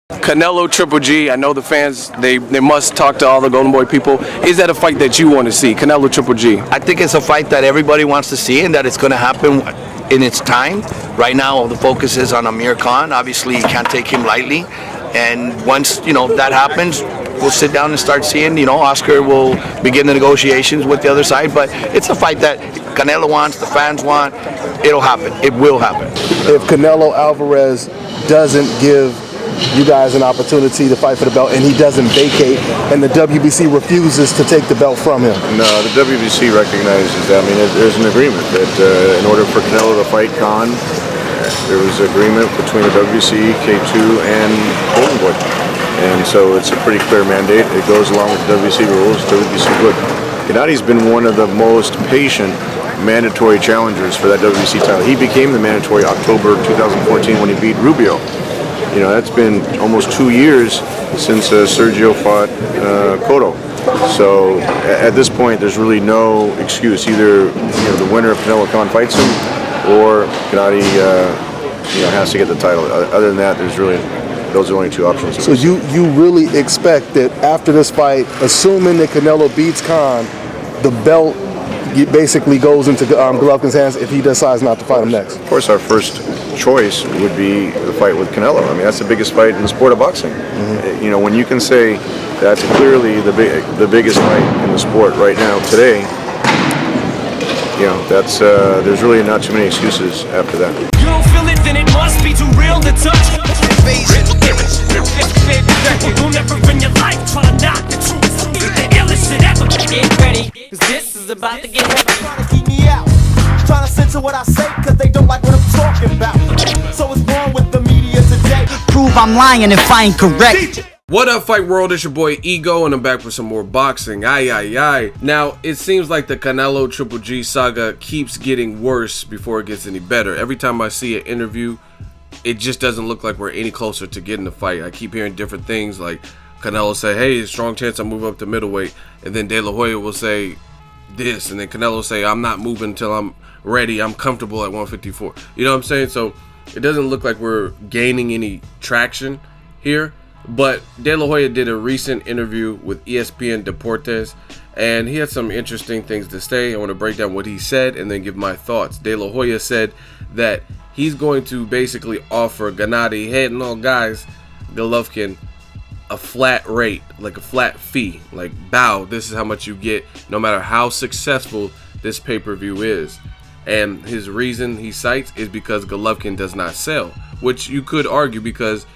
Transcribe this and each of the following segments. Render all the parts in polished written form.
Canelo Triple G, I know the fans, they must talk to all the Golden Boy people. Is that a fight that you want to see, Canelo Triple G? I think it's a fight that everybody wants to see and that it's going to happen in its time. Right now, the focus is on Amir Khan. Obviously, you can't take him lightly. And once, that happens, we'll sit down and start seeing, Oscar will begin the negotiations with the other side. But it's a fight that Canelo wants, the fans want. It'll happen. It will happen. If Canelo Alvarez doesn't give you guys an opportunity to fight for the belt and he doesn't vacate and the WBC refuses to take the belt from him? No, the WBC recognizes that. I mean, there's an agreement that in order for Canelo to fight Khan, there was agreement between the WBC, K2, and Golden Boy. And so it's a pretty clear mandate. It goes along with the WBC rules. WBC good. Gennady's been one of the most patient mandatory challengers for that WBC title. He became the mandatory October 2014 when he beat Rubio. That's been almost 2 years since Sergio fought Cotto. So at this point, there's really no excuse. Either the winner of Canelo Khan fights him, or Gennady has to get the title. Other than that, those are the only two options. So you really expect that after this fight, assuming that Canelo beats Khan, the belt basically goes into Golovkin's hands if he decides not to fight him next? Of course, our first choice would be the fight with Canelo. I mean, that's the biggest fight in the sport of boxing. Mm-hmm. When you can say that's clearly the biggest fight in the sport right now today, that's there's really not too many excuses after that. You don't feel it, then it must be too real to touch. You'll never in your life try to knock the truth. The illest shit ever. Get ready, cause this is about to get heavy. Trying to keep me out, trying to censor what I say, cause they don't like what I'm talking about. So what's wrong with the media today? Prove I'm lying if I ain't correct. What up, Fight World? It's your boy Ego, and I'm back with some more boxing. Aye. Now, it seems like the Canelo Triple G saga keeps getting worse before it gets any better. Every time I see an interview, it just doesn't look like we're any closer to getting the fight. I keep hearing different things, like Canelo say, hey, strong chance I move up to middleweight, and then De La Hoya will say this, and then Canelo will say, I'm not moving until I'm ready, I'm comfortable at 154. You know what I'm saying? So it doesn't look like we're gaining any traction here. But De La Hoya did a recent interview with ESPN Deportes, and he had some interesting things to say. I want to break down what he said and then give my thoughts. De La Hoya said that he's going to basically offer Gennady, hey, no, guys, Golovkin, a flat rate, like a flat fee, like, bow, this is how much you get, no matter how successful this pay-per-view is. And his reason he cites is because Golovkin does not sell, which you could argue because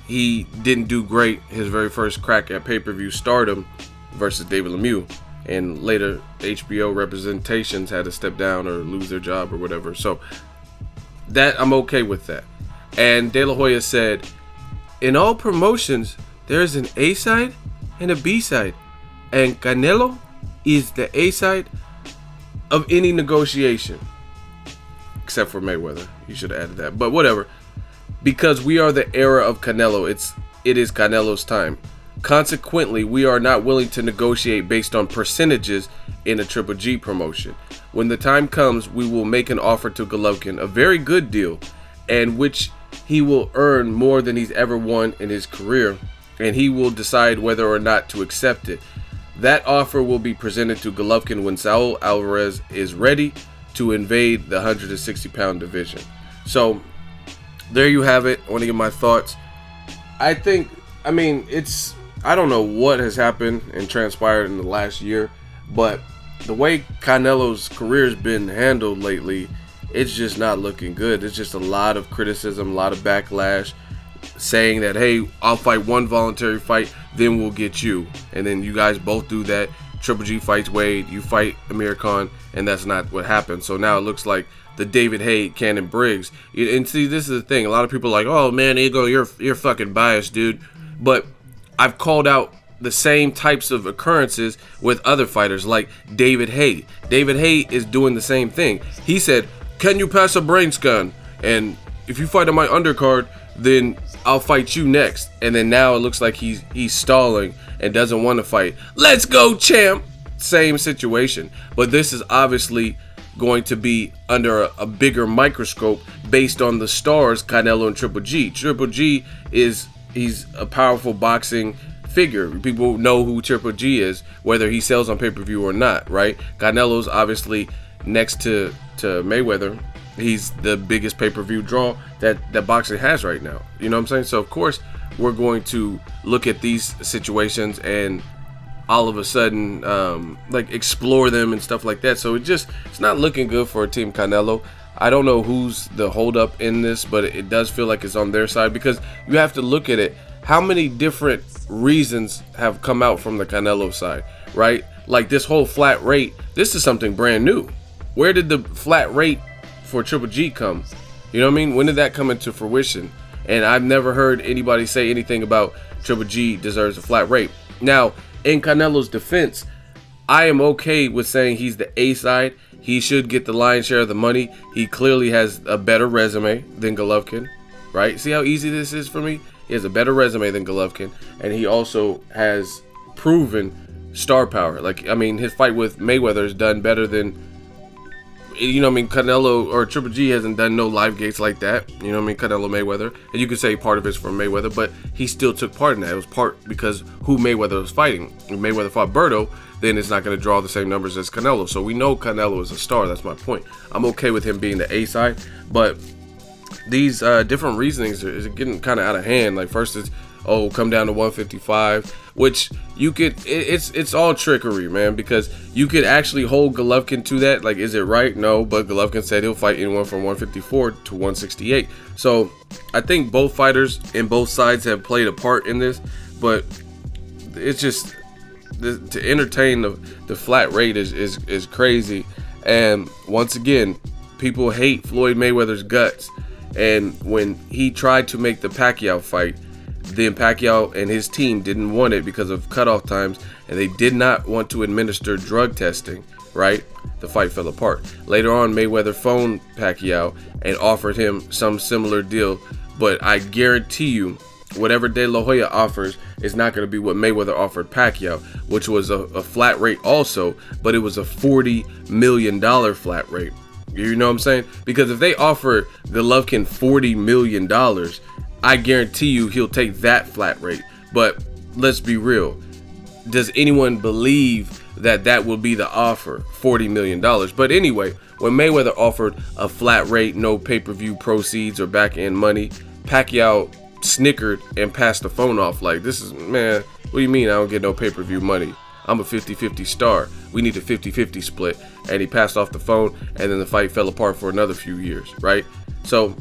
he didn't do great his very first crack at pay-per-view stardom versus David Lemieux, and later HBO representations had to step down or lose their job or whatever. So that I'm okay with that. And De La Hoya said, in all promotions there is an A side and a B side, and Canelo is the A side of any negotiation, except for Mayweather. You should have added that, but whatever. Because we are the era of Canelo, it is Canelo's time. Consequently, we are not willing to negotiate based on percentages in a Triple G promotion. When the time comes, we will make an offer to Golovkin, a very good deal, and which he will earn more than he's ever won in his career, and he will decide whether or not to accept it. That offer will be presented to Golovkin when Saul Alvarez is ready to invade the 160-pound division. So there you have it. I want to give my thoughts. I don't know what has happened and transpired in the last year, but the way Canelo's career has been handled lately, it's just not looking good. It's just a lot of criticism, a lot of backlash, saying that, hey, I'll fight one voluntary fight, then we'll get you. And then you guys both do that. Triple G fights Wade, you fight Amir Khan, and that's not what happened. So now it looks like the David Haye, Cannon Briggs. And see, this is the thing. A lot of people are like, oh man, Ego, you're fucking biased, dude. But I've called out the same types of occurrences with other fighters like David Haye. David Haye is doing the same thing. He said, can you pass a brain scan? And if you fight on my undercard, then I'll fight you next. And then now it looks like he's stalling and doesn't want to fight. Let's go, champ. Same situation. But this is obviously going to be under a bigger microscope based on the stars Canelo and Triple G. Triple G is he's a powerful boxing figure. People know who Triple G is, whether he sells on pay-per-view or not, right? Canelo's obviously next to Mayweather. He's the biggest pay-per-view draw that boxing has right now. You know what I'm saying? So of course we're going to look at these situations and all of a sudden like explore them and stuff like that. So it's not looking good for Team Canelo. I don't know who's the holdup in this, but it does feel like it's on their side, because you have to look at it. How many different reasons have come out from the Canelo side, right? Like this whole flat rate, this is something brand new. Where did the flat rate for Triple G come? You know what I mean? When did that come into fruition? And I've never heard anybody say anything about Triple G deserves a flat rate. Now, in Canelo's defense, I am okay with saying he's the A side. He should get the lion's share of the money. He clearly has a better resume than Golovkin, right? See how easy this is for me? He has a better resume than Golovkin, and he also has proven star power. Like, I mean, his fight with Mayweather is done better than, you know what I mean, Canelo or Triple G hasn't done no live gates like that. You know what I mean, Canelo Mayweather. And you could say part of it's from Mayweather, but he still took part in that. It was part because who Mayweather was fighting. When Mayweather fought Berto, then it's not going to draw the same numbers as Canelo. So we know Canelo is a star. That's my point. I'm okay with him being the A side, but these different reasonings is getting kind of out of hand. Like first it's, oh, come down to 155, which you could, it's all trickery, man, because you could actually hold Golovkin to that. Like, is it right? No, but Golovkin said he'll fight anyone from 154 to 168. So I think both fighters and both sides have played a part in this, but it's just to entertain the flat rate is crazy. And once again, people hate Floyd Mayweather's guts. And when he tried to make the Pacquiao fight, then Pacquiao and his team didn't want it because of cutoff times, and they did not want to administer drug testing, right? The fight fell apart. Later on, Mayweather phoned Pacquiao and offered him some similar deal, but I guarantee you, whatever De La Hoya offers is not going to be what Mayweather offered Pacquiao, which was a flat rate also, but it was a $40 million flat rate. You know what I'm saying? Because if they offer Golovkin $40 million, I guarantee you he'll take that flat rate. But let's be real. Does anyone believe that that will be the offer? $40 million. But anyway, when Mayweather offered a flat rate, no pay-per-view proceeds or back-end money, Pacquiao snickered and passed the phone off like, this is, man, what do you mean I don't get no pay-per-view money? I'm a 50-50 star. We need a 50-50 split. And he passed off the phone, and then the fight fell apart for another few years, right? So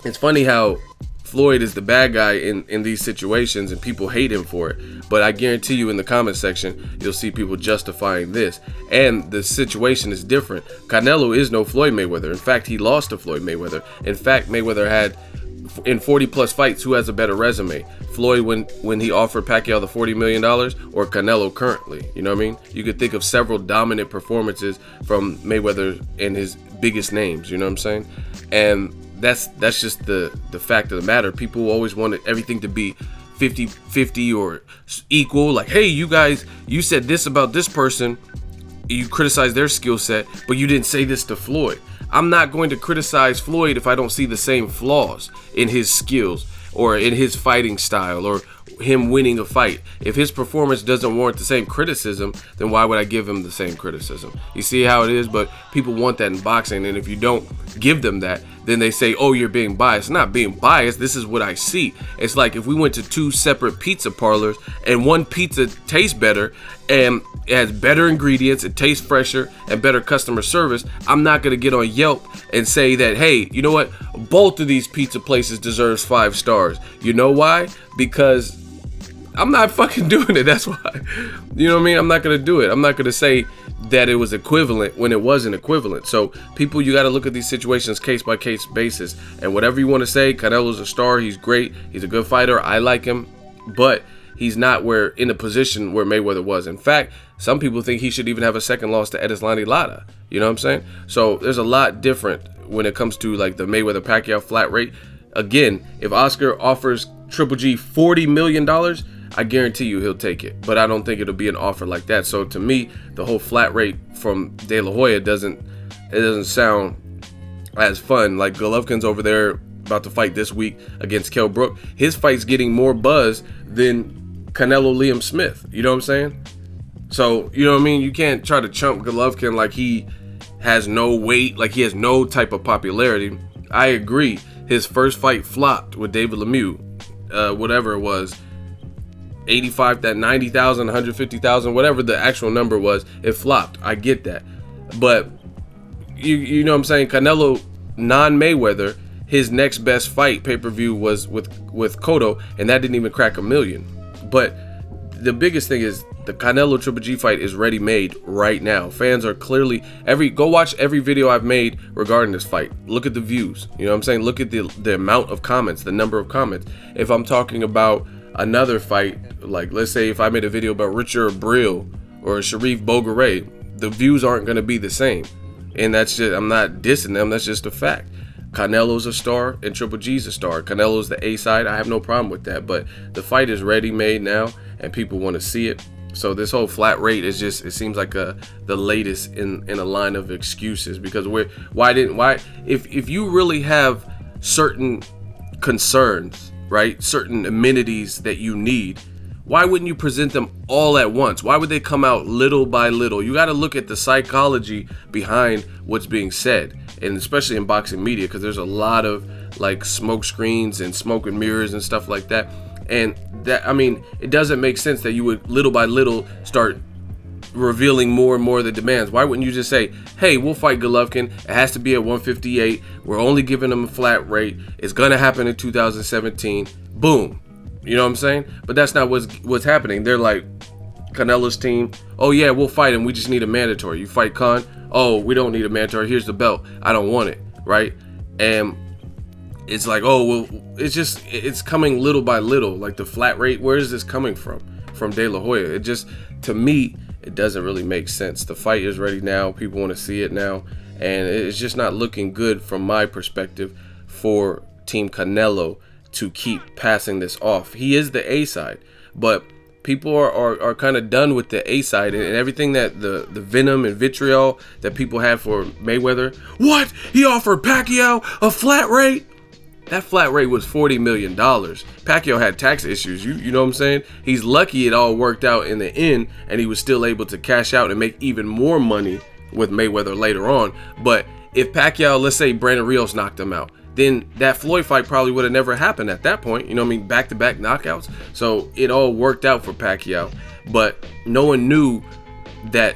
it's funny how Floyd is the bad guy in these situations, and people hate him for it. But I guarantee you in the comment section, you'll see people justifying this. And the situation is different. Canelo is no Floyd Mayweather. In fact, he lost to Floyd Mayweather. In fact, Mayweather had, in 40 plus fights, who has a better resume? Floyd when he offered Pacquiao the $40 million, or Canelo currently? You know what I mean? You could think of several dominant performances from Mayweather and his biggest names, you know what I'm saying? And that's just the fact of the matter. People always wanted everything to be 50-50 or equal. Like, hey, you guys, you said this about this person, you criticized their skill set, but you didn't say this to Floyd. I'm not going to criticize Floyd if I don't see the same flaws in his skills or in his fighting style or him winning a fight. If his performance doesn't warrant the same criticism, then why would I give him the same criticism? You see how it is? But people want that in boxing, and if you don't give them that, then they say, oh, you're being biased. Not being biased, this is what I see. It's like if we went to two separate pizza parlors and one pizza tastes better and it has better ingredients, it tastes fresher and better customer service, I'm not gonna get on Yelp and say that, hey, you know what, both of these pizza places deserves 5 stars. You know why? Because I'm not fucking doing it. That's why. You know what I mean? I'm not gonna do it. I'm not gonna say that it was equivalent when it wasn't equivalent. So people, you got to look at these situations case by case basis. And whatever you want to say, Canelo's a star. He's great. He's a good fighter. I like him, but he's not in a position where Mayweather was. In fact, some people think he should even have a second loss to Edeslani Lara. You know what I'm saying? So there's a lot different when it comes to like the Mayweather Pacquiao flat rate. Again, if Oscar offers Triple G $40 million, I guarantee you he'll take it, but I don't think it'll be an offer like that. So to me, the whole flat rate from De La Hoya doesn't sound as fun. Like Golovkin's over there about to fight this week against Kell Brook. His fight's getting more buzz than Canelo Liam Smith. You know what I'm saying? So, you know what I mean? You can't try to chump Golovkin like he has no weight, like he has no type of popularity. I agree. His first fight flopped with David Lemieux, whatever it was, 85, that 90,000, 150,000, whatever the actual number was, it flopped. I get that. But you know what I'm saying? Canelo, non-Mayweather, his next best fight pay-per-view was with Cotto, and that didn't even crack 1 million. But the biggest thing is the Canelo Triple G fight is ready-made right now. Fans are clearly go watch every video I've made regarding this fight. Look at the views. You know what I'm saying? Look at the amount of comments, the number of comments. If I'm talking about another fight, like let's say if I made a video about Richard Abril or Sharif Bogaray, the views aren't going to be the same. And that's just, I'm not dissing them, that's just a fact. Canelo's a star and Triple G's a star. Canelo's the A side, I have no problem with that. But the fight is ready made now and people want to see it. So this whole flat rate is just, it seems like the latest in a line of excuses, because if you really have certain concerns, right, certain amenities that you need, why wouldn't you present them all at once? Why would they come out little by little? You got to look at the psychology behind what's being said, and especially in boxing media, because there's a lot of like smoke screens and smoke and mirrors and stuff like that. And that, I mean, it doesn't make sense that you would little by little start revealing more and more of the demands. Why wouldn't you just say, hey, we'll fight Golovkin, it has to be at 158, we're only giving him a flat rate, it's gonna happen in 2017, boom. You know what I'm saying? But that's not what's happening. They're like, Canelo's team, oh yeah, we'll fight him, we just need a mandatory. You fight Khan, oh, we don't need a mandatory, here's the belt, I don't want it, right? And it's like, oh, well, it's coming little by little. Like the flat rate, where is this coming from? From De La Hoya. It just, to me, it doesn't really make sense. The fight is ready now, people want to see it now, and it's just not looking good from my perspective for Team Canelo to keep passing this off. He is the A side, but people are kind of done with the A side and everything that the venom and vitriol that people have for Mayweather. What? He offered Pacquiao a flat rate? That flat rate was $40 million. Pacquiao had tax issues. You know what I'm saying? He's lucky it all worked out in the end and he was still able to cash out and make even more money with Mayweather later on. But if Pacquiao, let's say Brandon Rios knocked him out, then that Floyd fight probably would have never happened at that point. You know what I mean? Back-to-back knockouts. So it all worked out for Pacquiao. But no one knew that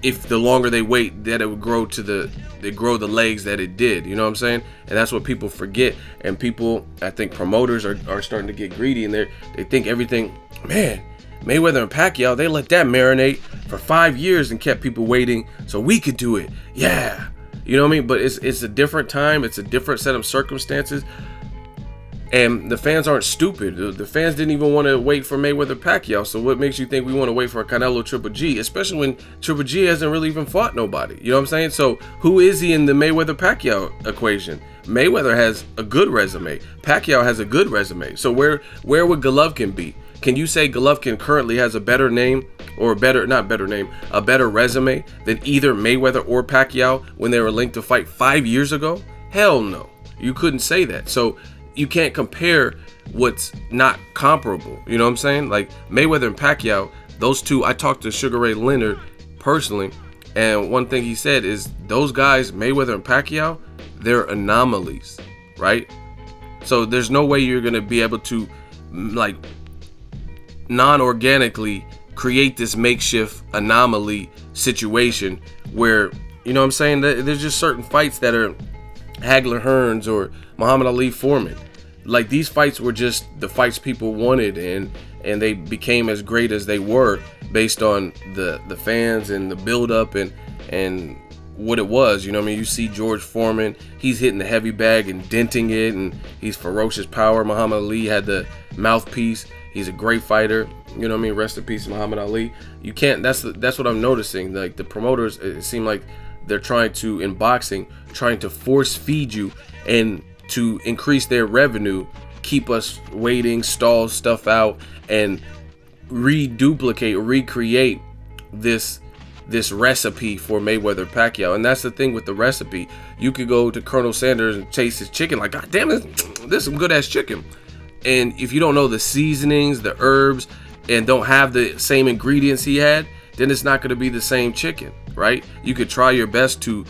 if the longer they wait, that it would grow the legs that it did. You know what I'm saying? And that's what people forget. And people, I think promoters are starting to get greedy, and they think everything, man, Mayweather and Pacquiao, they let that marinate for 5 years and kept people waiting so we could do it. Yeah. You know what I mean? But it's a different time. It's a different set of circumstances. And the fans aren't stupid. The fans didn't even want to wait for Mayweather Pacquiao. So what makes you think we want to wait for a Canelo Triple G? Especially when Triple G hasn't really even fought nobody. You know what I'm saying? So who is he in the Mayweather Pacquiao equation? Mayweather has a good resume. Pacquiao has a good resume. So where would Golovkin be? Can you say Golovkin currently has a better name, or a better resume than either Mayweather or Pacquiao when they were linked to fight 5 years ago? Hell no. You couldn't say that. So you can't compare what's not comparable. You know what I'm saying? Like Mayweather and Pacquiao, those two, I talked to Sugar Ray Leonard personally, and one thing he said is those guys, Mayweather and Pacquiao, they're anomalies, right? So there's no way you're going to be able to like non-organically create this makeshift anomaly situation where, you know what I'm saying, there's just certain fights that are Hagler Hearns or Muhammad Ali Foreman. Like these fights were just the fights people wanted, and they became as great as they were based on the fans and the build up and what it was. You know what I mean? You see George Foreman, he's hitting the heavy bag and denting it, and he's ferocious power. Muhammad Ali had the mouthpiece. He's a great fighter. You know what I mean? Rest in peace, Muhammad Ali. You can't. That's what I'm noticing. Like the promoters, it seemed like they're trying to, in boxing, trying to force feed you and to increase their revenue, keep us waiting, stall stuff out, and recreate this this recipe for Mayweather Pacquiao. And that's the thing with the recipe. You could go to Colonel Sanders and taste his chicken like, God damn it, this is some good ass chicken. And if you don't know the seasonings, the herbs, and don't have the same ingredients he had, then it's not going to be the same chicken, right? You could try your best to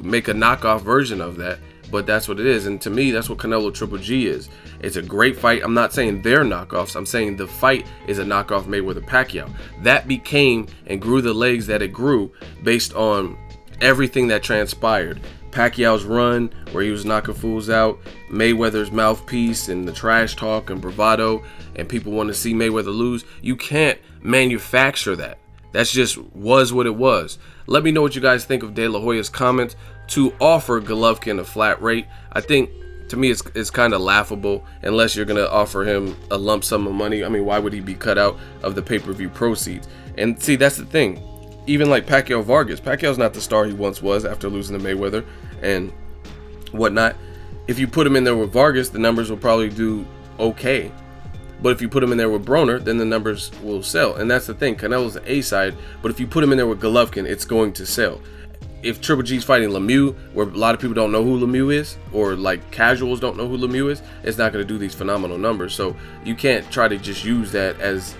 make a knockoff version of that, but that's what it is. And to me, that's what Canelo Triple G is. It's a great fight. I'm not saying they're knockoffs. I'm saying the fight is a knockoff Mayweather Pacquiao. That became and grew the legs that it grew based on everything that transpired. Pacquiao's run where he was knocking fools out, Mayweather's mouthpiece and the trash talk and bravado, and people want to see Mayweather lose. You can't manufacture that. That's just was what it was. Let me know what you guys think of De La Hoya's comments to offer Golovkin a flat rate. I think, to me, it's kind of laughable unless you're going to offer him a lump sum of money. I mean, why would he be cut out of the pay-per-view proceeds? And see, that's the thing. Even like Pacquiao Vargas, Pacquiao's not the star he once was after losing to Mayweather and whatnot. If you put him in there with Vargas, the numbers will probably do okay. But if you put him in there with Broner, then the numbers will sell. And that's the thing. Canelo's the A side, but if you put him in there with Golovkin, it's going to sell. If Triple G's fighting Lemieux, where a lot of people don't know who Lemieux is, or like casuals don't know who Lemieux is, it's not going to do these phenomenal numbers. So you can't try to just use that as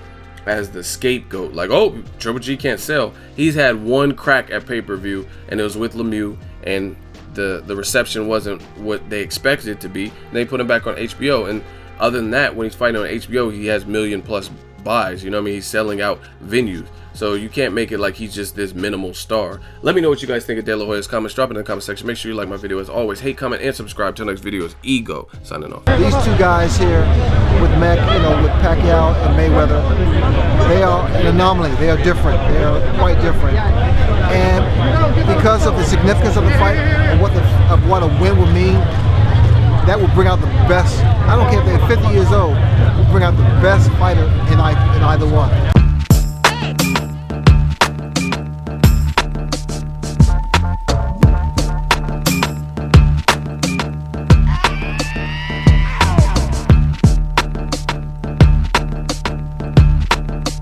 the scapegoat. Like, oh, Triple G can't sell. He's had one crack at pay-per-view, and it was with Lemieux, and the reception wasn't what they expected it to be. And they put him back on HBO, and other than that, when he's fighting on HBO, he has million-plus buys. You know what I mean? He's selling out venues. So you can't make it like he's just this minimal star. Let me know what you guys think of De La Hoya's comments. Drop it in the comment section. Make sure you like my video as always. Hate, comment, and subscribe. Till next video is Ego signing off. These two guys here with with Pacquiao and Mayweather, they are an anomaly. They are different. They are quite different. And because of the significance of the fight and what a win would mean, that will bring out the best. I don't care if they're 50 years old. Will bring out the best fighter in either one.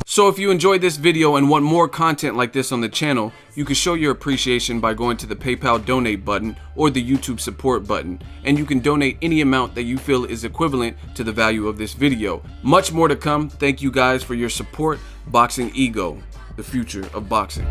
So if you enjoyed this video and want more content like this on the channel, you can show your appreciation by going to the PayPal donate button or the YouTube support button, and you can donate any amount that you feel is equivalent to the value of this video. Much more to come. Thank you guys for your support. Boxing Ego, the future of boxing.